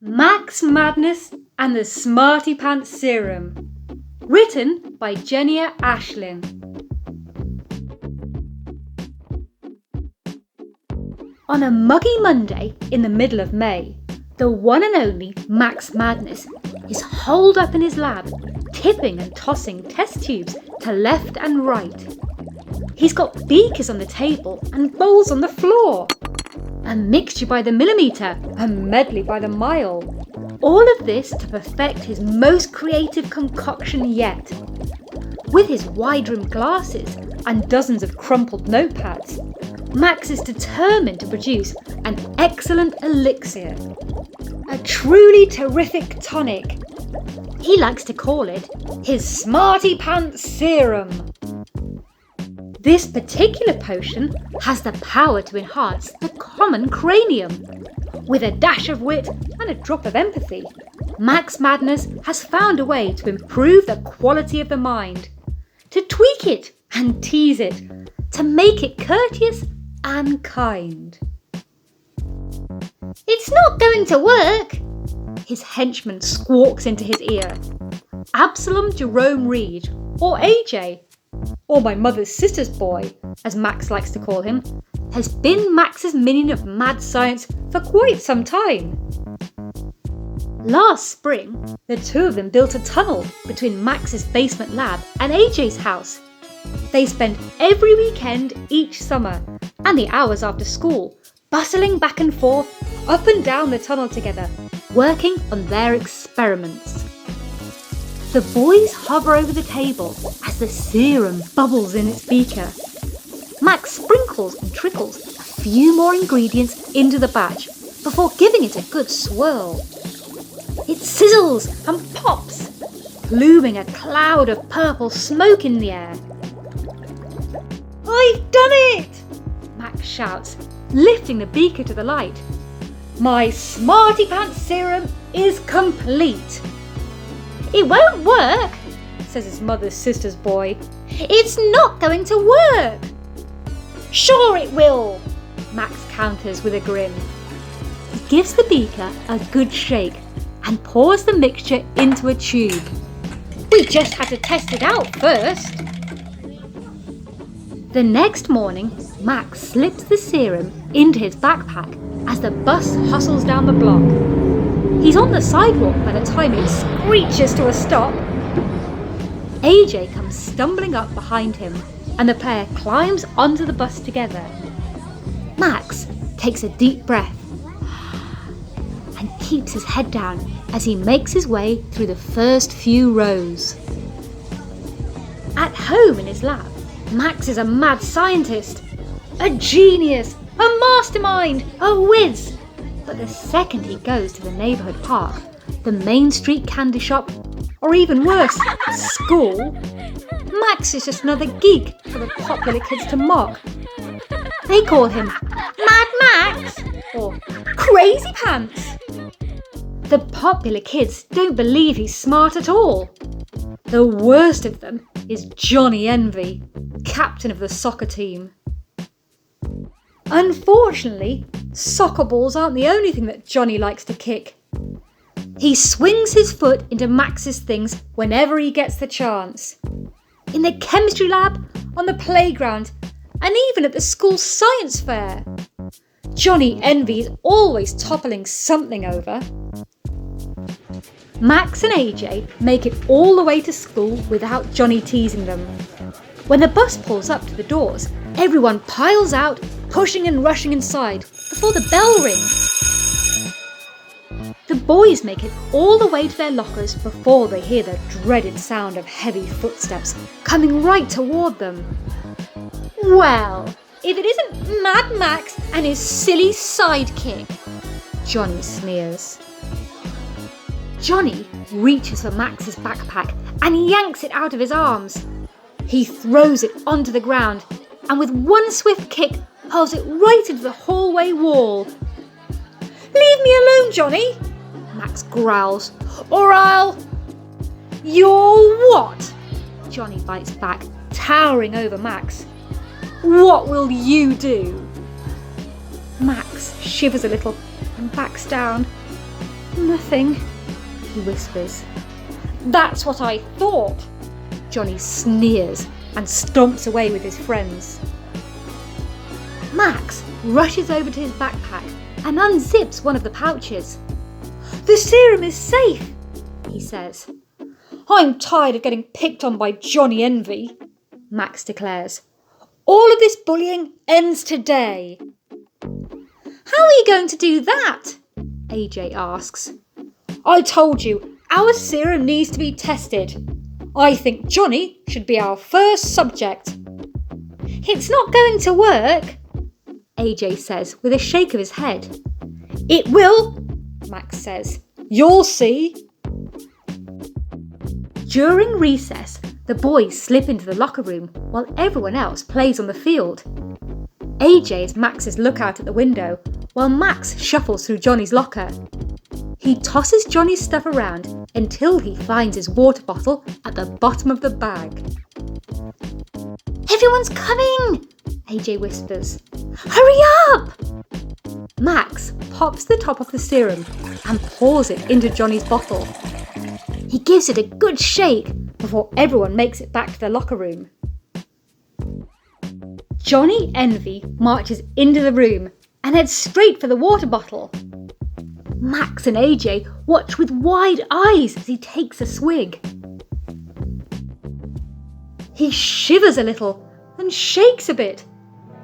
Max Madness and the Smarty Pants Serum. Written by Jenia Ashlyn. On a muggy Monday in the middle of May, the one and only Max Madness is holed up in his lab, tipping and tossing test tubes to left and right. He's got beakers on the table and bowls on the floor. A mixture by the millimetre, a medley by the mile. All of this to perfect his most creative concoction yet. With his wide-rimmed glasses and dozens of crumpled notepads, Max is determined to produce an excellent elixir. A truly terrific tonic. He likes to call it his Smarty Pants Serum. This particular potion has the power to enhance the common cranium. With a dash of wit and a drop of empathy, Max Madness has found a way to improve the quality of the mind, to tweak it and tease it, to make it courteous and kind. "It's not going to work," his henchman squawks into his ear. Absalom Jerome Reed, or AJ, or my mother's sister's boy, as Max likes to call him, has been Max's minion of mad science for quite some time. Last spring, the two of them built a tunnel between Max's basement lab and AJ's house. They spent every weekend each summer and the hours after school bustling back and forth up and down the tunnel together, working on their experiments. The boys hover over the table as the serum bubbles in its beaker. Max sprinkles and trickles a few more ingredients into the batch before giving it a good swirl. It sizzles and pops, pluming a cloud of purple smoke in the air. "I've done it!" Max shouts, lifting the beaker to the light. "My Smarty Pants Serum is complete." "It won't work," says his mother's sister's boy. "It's not going to work." "Sure it will," Max counters with a grin. He gives the beaker a good shake and pours the mixture into a tube. "We just had to test it out first." The next morning, Max slips the serum into his backpack as the bus hustles down the block. He's on the sidewalk by the time it screeches to a stop. AJ comes stumbling up behind him and the pair climbs onto the bus together. Max takes a deep breath and keeps his head down as he makes his way through the first few rows. At home in his lab, Max is a mad scientist, a genius, a mastermind, a whiz. But the second he goes to the neighbourhood park, the main street candy shop, or even worse, school, Max is just another geek for the popular kids to mock. They call him Mad Max or Crazy Pants. The popular kids don't believe he's smart at all. The worst of them is Johnny Envy, captain of the soccer team. Unfortunately, soccer balls aren't the only thing that Johnny likes to kick. He swings his foot into Max's things whenever he gets the chance. In the chemistry lab, on the playground, and even at the school science fair. Johnny Envy is always toppling something over. Max and AJ make it all the way to school without Johnny teasing them. When the bus pulls up to the doors, everyone piles out, pushing and rushing inside before the bell rings. The boys make it all the way to their lockers before they hear the dreaded sound of heavy footsteps coming right toward them. "Well, if it isn't Mad Max and his silly sidekick," Johnny sneers. Johnny reaches for Max's backpack and yanks it out of his arms. He throws it onto the ground and with one swift kick hurls it right into the hallway wall. "Leave me alone, Johnny," Max growls, "or I'll—" "You're what?" Johnny bites back, towering over Max. "What will you do?" Max shivers a little and backs down. Nothing, he whispers. That's what I thought. Johnny sneers and stomps away with his friends. Max rushes over to his backpack and unzips one of the pouches. The serum is safe, he says. I'm tired of getting picked on by Johnny Envy, Max declares. All of this bullying ends today. How are you going to do that? AJ asks. I told you, our serum needs to be tested. I think Johnny should be our first subject. It's not going to work, AJ says with a shake of his head. It will, Max says. You'll see. During recess, the boys slip into the locker room while everyone else plays on the field. AJ is Max's lookout at the window while Max shuffles through Johnny's locker. He tosses Johnny's stuff around until he finds his water bottle at the bottom of the bag. Everyone's coming, AJ whispers. Hurry up! Max pops the top off the serum and pours it into Johnny's bottle. He gives it a good shake before everyone makes it back to the locker room. Johnny Envy marches into the room and heads straight for the water bottle. Max and AJ watch with wide eyes as he takes a swig. He shivers a little and shakes a bit.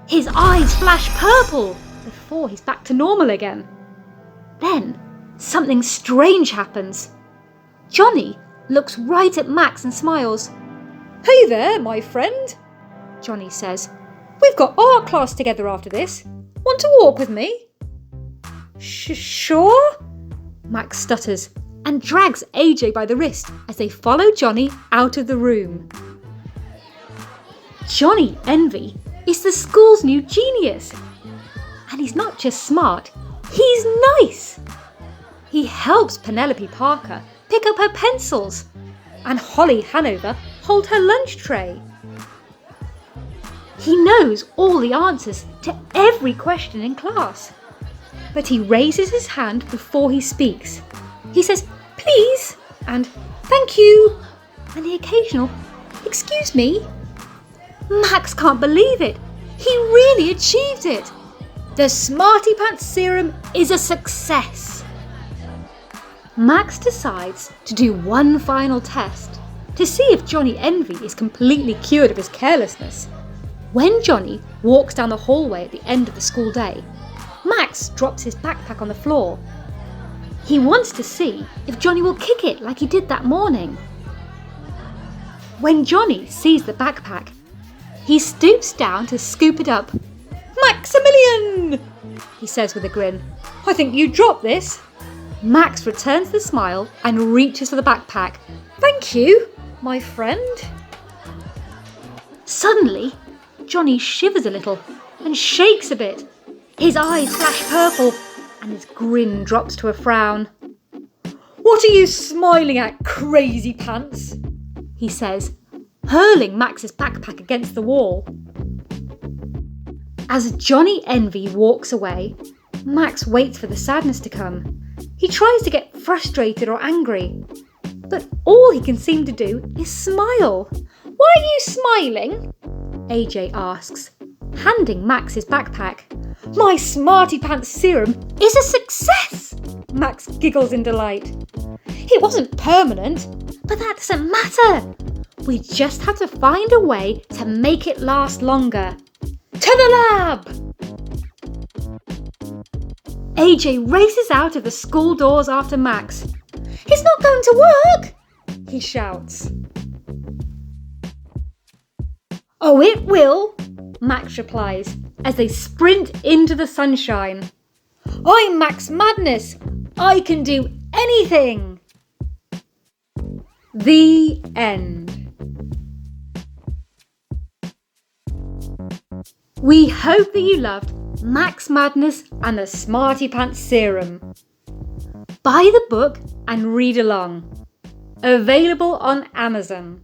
His eyes flash purple before he's back to normal again. Then something strange happens. Johnny looks right at Max and smiles. Hey there, my friend, Johnny says. We've got art class together after this. Want to walk with me? Sure? Max stutters and drags AJ by the wrist as they follow Johnny out of the room. Johnny Envy is the school's new genius. And he's not just smart, he's nice. He helps Penelope Parker pick up her pencils and Holly Hanover hold her lunch tray. He knows all the answers to every question in class. But he raises his hand before he speaks. He says, please, and thank you, and the occasional, excuse me. Max can't believe it. He really achieved it. The Smarty Pants serum is a success. Max decides to do one final test to see if Johnny Envy is completely cured of his carelessness. When Johnny walks down the hallway at the end of the school day, Max drops his backpack on the floor. He wants to see if Johnny will kick it like he did that morning. When Johnny sees the backpack, he stoops down to scoop it up. Maximilian, he says with a grin. I think you dropped this. Max returns the smile and reaches for the backpack. Thank you, my friend. Suddenly, Johnny shivers a little and shakes a bit. His eyes flash purple and his grin drops to a frown. What are you smiling at, crazy pants? He says, hurling Max's backpack against the wall. As Johnny Envy walks away, Max waits for the sadness to come. He tries to get frustrated or angry, but all he can seem to do is smile. Why are you smiling? AJ asks, handing Max his backpack. My Smarty Pants serum is a success! Max giggles in delight. It wasn't permanent, but that doesn't matter. We just have to find a way to make it last longer. To the lab! AJ races out of the school doors after Max. It's not going to work, he shouts. Oh, it will, Max replies as they sprint into the sunshine. I'm Max Madness. I can do anything. The end. We hope that you loved Max Madness and the Smarty Pants serum. Buy the book and read along. Available on Amazon.